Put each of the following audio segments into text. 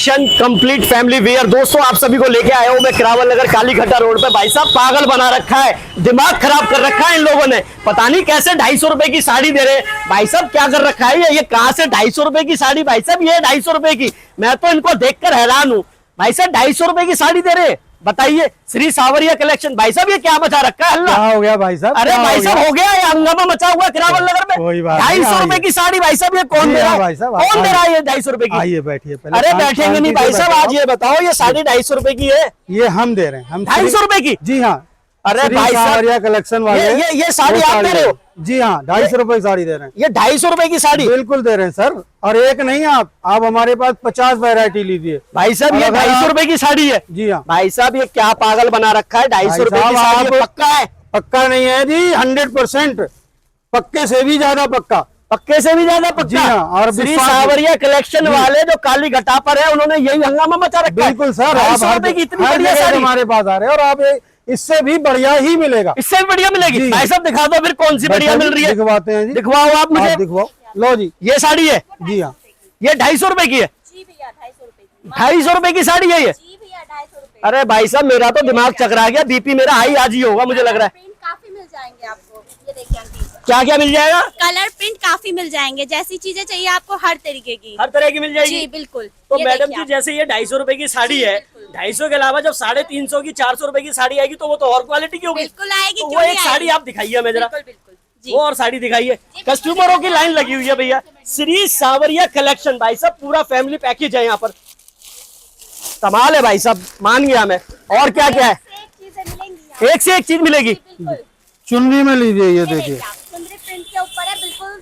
Collection complete family where. दोस्तों आप सभी को लेके आया हूं मैं किरावल नगर काली घटा रोड पे। भाई साहब पागल बना रखा है, दिमाग खराब कर रखा है इन लोगों ने। पता नहीं कैसे 250 रुपए की साड़ी दे रहे। भाई साहब क्या कर रखा है ये कहां से 250 रुपए की साड़ी? भाई साहब ये 250 रुपए की, मैं तो इनको देखकर हैरान हूं। भाई साहब 250 रुपए की साड़ी दे रहे, बताइए। श्री सावरिया कलेक्शन। भाई साहब ये क्या मचा रखा है हल्ला? क्या हो गया भाई साहब? अरे भाई साहब हो गया, ये हंगामा मचा हुआ किरावल नगर में। 250 रुपए की साड़ी भाई साहब ये कौन दे रहा है? भाई साहब कौन दे रहा है ये 250 रुपए की? आइए बैठिए पहले। अरे बैठेंगे नहीं भाई साहब, आज ये बताओ ये साड़ी 250 रुपए की है? ये हम दे रहे हैं। हम 250 रुपए की? जी हाँ। अरे भाई साहब कलेक्शन वाले ये साड़ी आप दे रहे हो? जी हाँ, 250 रुपए की साड़ी दे रहे हैं। ये 250 रुपए की साड़ी बिल्कुल दे रहे हैं सर। और एक नहीं, आप हमारे पास 50 वैरायटी लीजिए। भाई साहब ये 250 रुपए की साड़ी है? जी हाँ। भाई साहब ये क्या पागल बना रखा है? 250 रुपए की साड़ी है, पक्का है? पक्का नहीं है जी, 100% पक्के से भी ज्यादा पक्का। पक्के से भी ज्यादा पक्का। जी हाँ। और श्री सावरिया कलेक्शन वाले जो काली घटा पर है उन्होंने यही हंगामा मचा रखा है। बिल्कुल सर, 250 रुपए की इतनी हर बढ़िया जगह साड़ी हमारे पास आ रहे हैं और आप इससे भी बढ़िया ही मिलेगा। इससे भी बढ़िया मिलेगी? भाई साहब दिखा दो फिर कौन सी बढ़िया मिल रही है। दिखवाते हैं जी। दिखवाओ आप मुझे। दिखवाओ। लो जी, ये साड़ी है? जी हाँ। ये 250 रुपए की है? जी भैया 250 रुपए की। 250 रुपए की साड़ी है ये? जी भैया 250 रुपए। अरे भाई साहब मेरा तो दिमाग चकरा गया, बीपी मेरा हाई आज ही होगा मुझे लग रहा है। प्रिंट काफी मिल जाएंगे आपको, ये देखिए आंटी। क्या क्या मिल जाएगा? कलर प्रिंट काफी मिल जाएंगे, जैसी चीजें चाहिए आपको हर तरीके की। हर तरह की मिल जाएगी? जी बिल्कुल। तो ये मैडम देखिए जी आप। जैसे ये 250 रुपए की साड़ी जी, है, बिल्कुल। 250 के अलावा जब 350 की 400 रुपए की साड़ी आएगी तो वो तो और क्वालिटी की होगी। बिल्कुल आएगी, तो क्यों वो नहीं एक साड़ी आएगी? आप दिखाइए हमें जरा। बिल्कुल बिल्कुल जी। वो और साड़ी दिखाइए। कस्टमरों की लाइन लगी हुई है भैया। श्री सावरिया कलेक्शन भाई साहब पूरा फैमिली पैकेज है यहाँ पर। कमाल है भाई साहब, मान गया मैं। और क्या क्या है? एक चीजें मिलेंगी। एक से एक चीज मिलेगी। बिल्कुल। चुनरी में लीजिए, ये देखिए। चुनरी प्रिंट के ऊपर है बिल्कुल।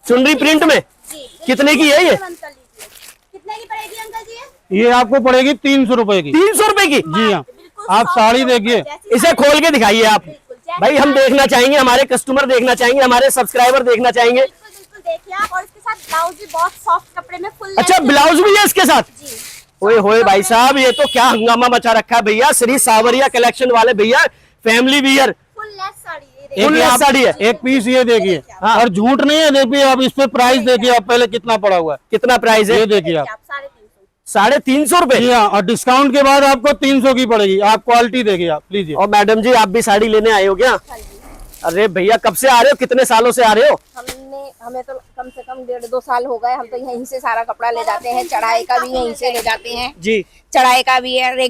चुनरी प्रिंट में? जी। कितने की है ये? कितने की पड़ेगी अंकल जी? ये आपको पड़ेगी 300 रुपए की। 300 रुपए की? जी हाँ। बिल्कुल आप साड़ी देखिए, इसे खोल के दिखाइए आप भाई, हम देखना चाहेंगे, हमारे कस्टमर देखना चाहेंगे, हमारे सब्सक्राइबर देखना चाहेंगे। बिल्कुल बिल्कुल देखिए आप। और इसके साथ ब्लाउज भी बहुत सॉफ्ट कपड़े में फुल। अच्छा ब्लाउज भी है इसके साथ? जी। ओए होए भाई साहब ये तो क्या हंगामा मचा रखा है भैया। श्री सावरिया कलेक्शन वाले भैया family wear full less sari ये एक फुल लेस साड़ी है। एक पीस ये देखिए। हाँ। और झूठ नहीं है, देखिए आप इस पे प्राइस देखिए आप पहले कितना पड़ा हुआ है। कितना प्राइस है? ये देखिए आप। 350। 350 रुपए? जी हाँ। और डिस्काउंट के बाद आपको 300 की पड़ेगी। आप क्वालिटी देखिए, आप लीजिए। और मैडम जी आप भी साड़ी लेने आए हो क्या? अरे भैया कब से आ रहे हो, कितने सालों से आ रहे हो? हमें तो कम से कम 1.5-2 साल हो गए। हम तो यहीं से सारा कपड़ा ले जाते हैं, चढ़ाई का भी यहीं से ले जाते हैं जी। चढ़ाई का भी है,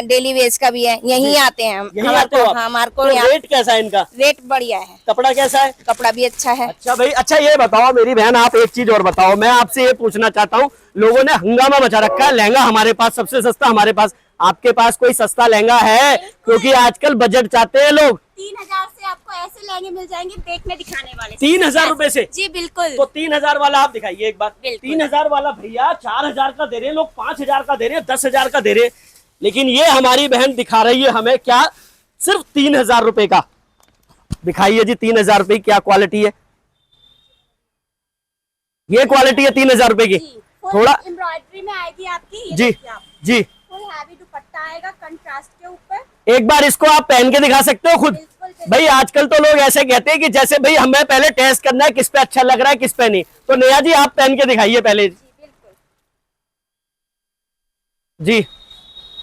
डेली वेज का भी है, यहीं आते हैं हम। यहीं आते हो आप? हमारे को तो रेट कैसा है इनका? रेट बढ़िया है, कपड़ा कैसा है? कपड़ा भी अच्छा है। अच्छा भाई, अच्छा ये बताओ मेरी बहन, आप एक चीज और बताओ। मैं आपसे ये पूछना चाहता हूँ, लोगों ने हंगामा मचा रखा है, लहंगा हमारे पास सबसे सस्ता हमारे पास, आपके पास कोई सस्ता लहंगा है? क्योंकि आजकल बजट चाहते हैं लोग। 3000 से आपको ऐसे लहंगे मिल जाएंगे देखने दिखाने वाले। 3000 रुपए से? जी बिल्कुल। तो 3000 वाला आप दिखाइए एक बार। बिल्कुल। 3000 वाला भैया 4000 का दे रहे हैं लोग, 5000 का दे रहे हैं, 10,000 का दे रहे हैं, लेकिन ये हमारी बहन दिखा रही है हमें क्या, सिर्फ 3000 रुपए का। दिखाइए जी 3000 रुपए की क्या क्वालिटी है? ये क्वालिटी है 3000 रुपए की। थोड़ा एम्ब्रॉयडरी में आएगी आपकी। जी जी। फुल हैवी दुपट्टा आएगा कंट्रास्ट के ऊपर। एक बार इसको आप पहन के दिखा सकते हो खुद? भाई आजकल तो लोग ऐसे कहते हैं कि जैसे भाई हमें पहले टेस्ट करना है किस पे अच्छा लग रहा है किस पे नहीं। तो नेहा जी आप पहन के दिखाइए पहले। जी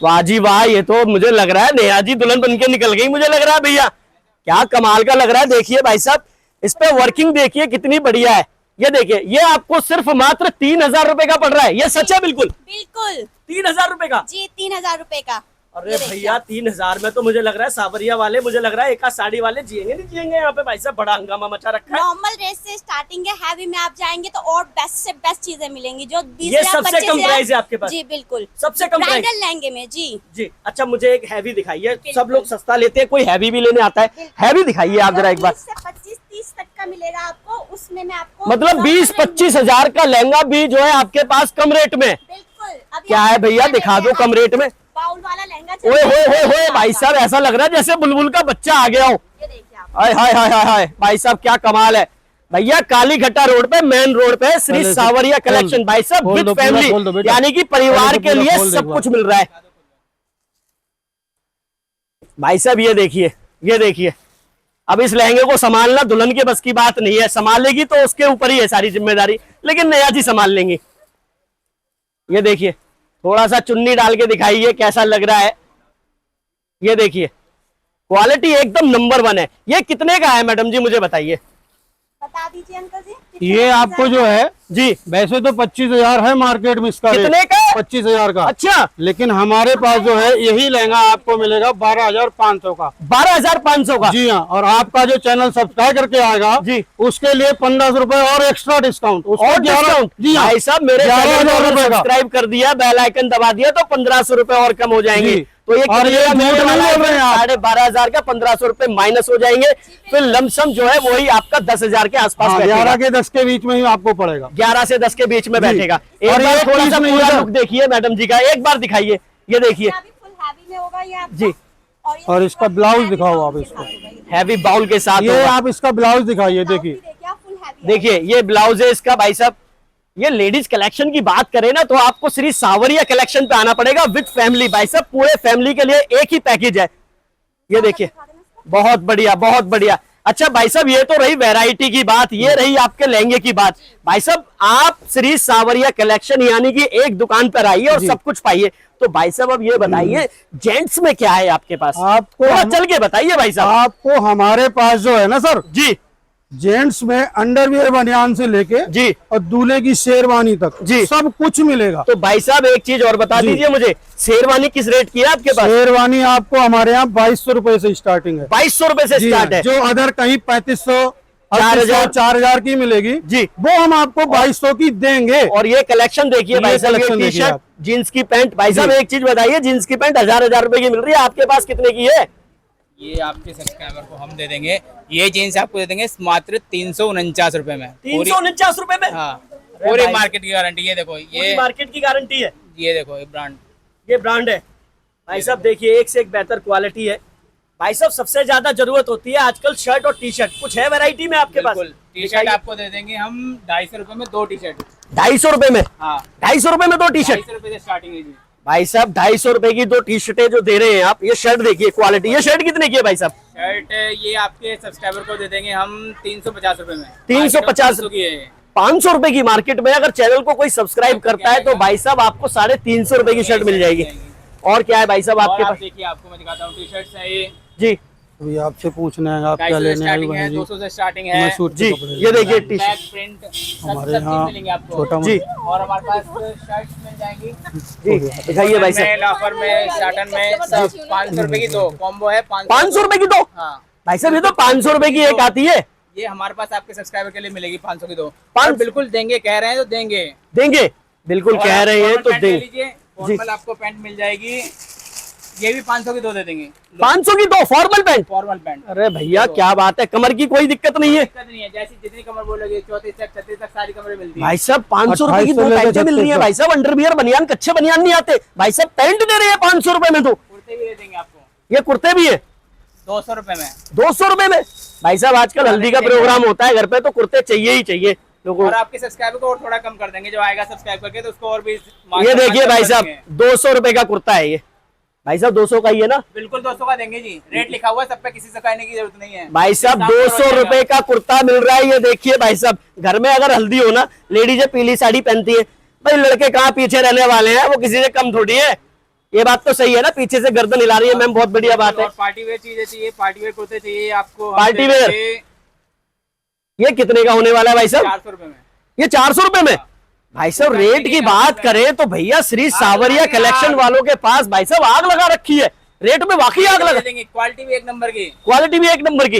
वाह जी वाह, ये तो मुझे लग रहा है नेहा जी दुल्हन बन के निकल गई, मुझे लग रहा है भैया। क्या कमाल का लग रहा है। देखिए भाई साहब इस पे वर्किंग देखिए कितनी बढ़िया है। ये देखिए ये आपको सिर्फ मात्र 3000 रुपए का पड़ रहा है। ये सच है? बिल्कुल बिल्कुल 3000 रुपए का? जी 3000 रुपए का। अरे भैया 3000 में तो मुझे लग रहा है सावरिया वाले, मुझे लग रहा है एक आध साड़ी वाले जिएंगे नहीं जिएंगे यहाँ पे। भाई साहब बड़ा हंगामा मचा रखा है। नॉर्मल रेट से स्टार्टिंग है, हैवी में आप जाएंगे तो और बेस्ट से बेस्ट चीजें मिलेंगी जो 20 ये सबसे कम प्राइस है आपके पास? जी बिल्कुल सबसे कम प्राइस ब्राइडल लहंगे में। जी जी। अच्छा मुझे एक हैवी दिखाइए, सब लोग सस्ता लेते हैं, कोई हैवी भी लेने आता है, हैवी दिखाइए आप जरा एक बार। 20 से 25-30 तक का मिलेगा आपको, उसमें मैं आपको मतलब 20-25 हजार का लहंगा भी जो है आपके पास कम रेट में? बिल्कुल। अभी क्या है भैया दिखा दो कम रेट में। बाउल वाला लहंगा। ओए होए होए होए भाई साहब ऐसा लग रहा है जैसे बुलबुल का बच्चा आ गया हो। ये देखिए आप। हाय हाय हाय हाय हाय भाई साहब क्या कमाल है भैया। काली घटा रोड पे मेन रोड पे श्री सावरिया कलेक्शन भाई साहब विद फैमिली, यानी कि परिवार के लिए सब कुछ मिल रहा है भाई साहब। ये देखिए ये देखिए, अब इस लहंगे को संभालना दुल्हन के बस की बात नहीं है, संभालेगी तो उसके ऊपर ही है सारी जिम्मेदारी, लेकिन नेहा जी संभाल लेंगी। ये देखिए थोड़ा सा चुन्नी डाल के दिखाइए कैसा लग रहा है। ये देखिए क्वालिटी एकदम नंबर 1 है। ये कितने का है मैडम जी, मुझे बताइए। बता दीजिए अंकल जी। ये आपको जो है जी वैसे तो 25,000 है मार्केट में इसका कितने रेट, का? 25,000 का। अच्छा, लेकिन हमारे पास जो है यही लहंगा आपको मिलेगा 12,500 का। 12,500 का। जी हाँ, और आपका जो चैनल सब्सक्राइब करके आएगा जी, उसके लिए 1500 रुपए और एक्स्ट्रा डिस्काउंट। और डिस्काउंट। जी हाँ, भाई साहब मेरे 11,000 रुपए का। सब्सक्राइब कर दिया, बेल आइकन दबा दिया तो 1500 रुपए और कम हो जाएंगे। जी। तो ये और ये कितने का झूठ नहीं बोल रहे हैं आप। 12,500 का 1500 रुपए माइनस हो जाएंगे, फिर लमसम जो है वही आपका 10,000 के आसपास हाँ, बैठेगा। 11 के 10 के बीच में ही आपको पड़ेगा। 11 से 10 के बीच में जी। बैठेगा। एक और बार ये थोड़ा पीस सा नहीं पूरा है। लुक देखिए मैडम जी का, एक बार दिखाइए। ये देखिए फुल हैवी में होगा ये आपका। जी, और इसका ब्लाउज दिखाओ आप इसको। हैवी बाउल के साथ ये होगा। आप इसका ब्लाउज दिखाइए, देखिए। Full heavy. देखिए ये ब्लाउज है इसका भाई साहब। ये लेडीज कलेक्शन की बात करें ना तो आपको श्री सावरिया कलेक्शन पे आना पड़ेगा विद फैमिली। भाई साहब पूरे फैमिली के लिए एक ही पैकेज है। ये देखिए बहुत बढ़िया, बहुत बढ़िया। अच्छा भाई साहब ये तो रही वैरायटी की बात, ये रही आपके लहंगे की बात। भाई साहब आप श्री सावरिया कलेक्शन यानी कि एक दुकान पर आइए और जी। सब कुछ पाइए। तो भाई साहब अब ये बताइए जेंट्स में क्या है आपके पास, आपको थोड़ा चल के बताइए भाई साहब। आपको हमारे पास जो है ना सर, जी जेंट्स में अंडरवियर बनियान से लेके जी और दूल्हे की शेरवानी तक जी। सब कुछ मिलेगा। तो भाई साहब एक चीज और बता जी। दीजिए मुझे, शेरवानी किस रेट की है आपके पास? शेरवानी आपको हमारे यहाँ 2200 रुपए से स्टार्टिंग है। 2200 रुपए से जी स्टार्ट है। जो अदर कहीं 3500 4,000 4,000 की मिलेगी जी। वो हम आपको 2200 की देंगे। और ये कलेक्शन देखिए ये भाई साहब, ये collection टी देखिए शर्ट आप। जींस की पैंट। भाई साहब जी। एक चीज बताइए, जींस की पैंट 1000 रुपए की मिल रही है, आपके पास कितने की है? ये आपके सब्सक्राइबर को हम दे देंगे, ये जीन्स आपको दे देंगे मात्र 349 रुपए में। 349 रुपए में। हाँ, अरे पूरी भाई, मार्केट की गारंटी। ये देखो, पूरी ये मार्केट की गारंटी है। ये देखो, ये ब्रांड। ये ब्रांड है भाई साहब। देखिए एक से एक बेहतर क्वालिटी है भाई साहब। सबसे ज्यादा जरूरत होती है आजकल शर्ट और टी शर्ट, कुछ है वैरायटी में आपके पास? बिल्कुल, टी शर्ट आपको दे देंगे हम 250 रुपए में 2 टी शर्ट। 250 रुपए में? हाँ, 250 रुपए में 2 टी शर्ट? 250 रुपए से स्टार्टिंग है जी। भाई साहब 250 रुपए की 2 टी शर्टें जो दे रहे हैं आप। ये शर्ट देखिए क्वालिटी। ये शर्ट कितने की है भाई साहब? शर्ट ये आपके सब्सक्राइबर को दे देंगे हम 350 रुपए में। 350 की है ये। 500 रुपए की मार्केट में। अगर चैनल को कोई सब्सक्राइब करता है तो भाई साहब आपको 350 रुपए की शर्ट मिल जाएगी। और क्या है भाई साहब और आपके आप पास? देखिए, आपको मैं दिखाता हूँ टी शर्ट्स है ये। जी अभी आपसे पूछना है आप क्या 250 से लेने आए स्टार्टिंग हुए है, हैं जी। 200 से स्टार्टिंग मैं है। सूट जी, के कपड़े ये देखिए टी बैक शर्ट। प्रिंट हमारे सब यहाँ चीज मिलेंगे आपको। छोटा जी और हमारे पास शर्ट्स मिल जाएंगी जी दिखाइए भाई साहब। लाफर में, साटन में, सब 500 रुपए की 2 कॉम्बो है। 500 रुपए की 2? हाँ, भाई साहब ये तो 500 रुपए की एक आती है। ये हमारे पास आपके सब्सक्राइबर के लिए मिलेगी 500 की 2। 500 बिल्कुल देंगे, कह रहे हैं तो देंगे। देंगे, बिल्कुल कह रहे हैं तो देंगे। फॉर्मल आपको पैंट मिल जाएगी, ये भी 500 की 2 दे देंगे। 500 की 2 फॉर्मल पैंट? Formal pant. अरे भैया क्या बात है, कमर की कोई दिक्कत नहीं है? दिक्कत नहीं है, जैसी जितनी कमर बोलोगे 34 तक 36 तक सारी कमरें मिलती है। भाई साहब 500 रुपए की 2 पैंटें मिल रही है भाई साहब। अंडरवियर बनियान, कच्चे बनियान नहीं आते भाई साहब, पैंट दे रहे हैं 500 रुपए में। तो कुर्ते भी दे देंगे आपको, ये कुर्ते भी है 200 रुपए में। 200 रुपए में? भाई साहब आजकल हल्दी का प्रोग्राम होता है घर पे तो कुर्ते चाहिए ही चाहिए लोगों और को। आपके सब्सक्राइबर को और थोड़ा कम कर देंगे, जो आएगा सब्सक्राइब करके तो उसको और भी। ये देखिए भाई साहब 200 रुपए का कुर्ता है ये। भाई साहब 200 का ही है ना? बिल्कुल 200 का देंगे जी, रेट लिखा हुआ है सब पे, किसी से कहने की जरूरत नहीं है। भाई साहब 200 रुपए का कुर्ता मिल रहा है। ये देखिए भाई साहब, घर में अगर हल्दी हो ना, लेडीजें पीली साड़ी पहनती है भाई, लड़के कहाँ पीछे रहने वाले हैं, वो किसी से कम थोड़ी है। ये बात तो सही है ना, पीछे से गर्दन हिला रही है मैम, बहुत बढ़िया बात है। और पार्टी वेयर चीजें चाहिए, पार्टी वेयर कुर्ते चाहिए आपको, पार्टी वेयर? ये कितने का होने वाला है भाई साहब? 400 रुपए में। ये 400 रुपए में? भाई साहब रेट की बात करें तो भैया श्री सावरिया कलेक्शन वालों के पास भाई साहब आग लगा रखी है। रेट में वाकई आग लगा। क्वालिटी भी एक नंबर की। क्वालिटी भी एक नंबर की।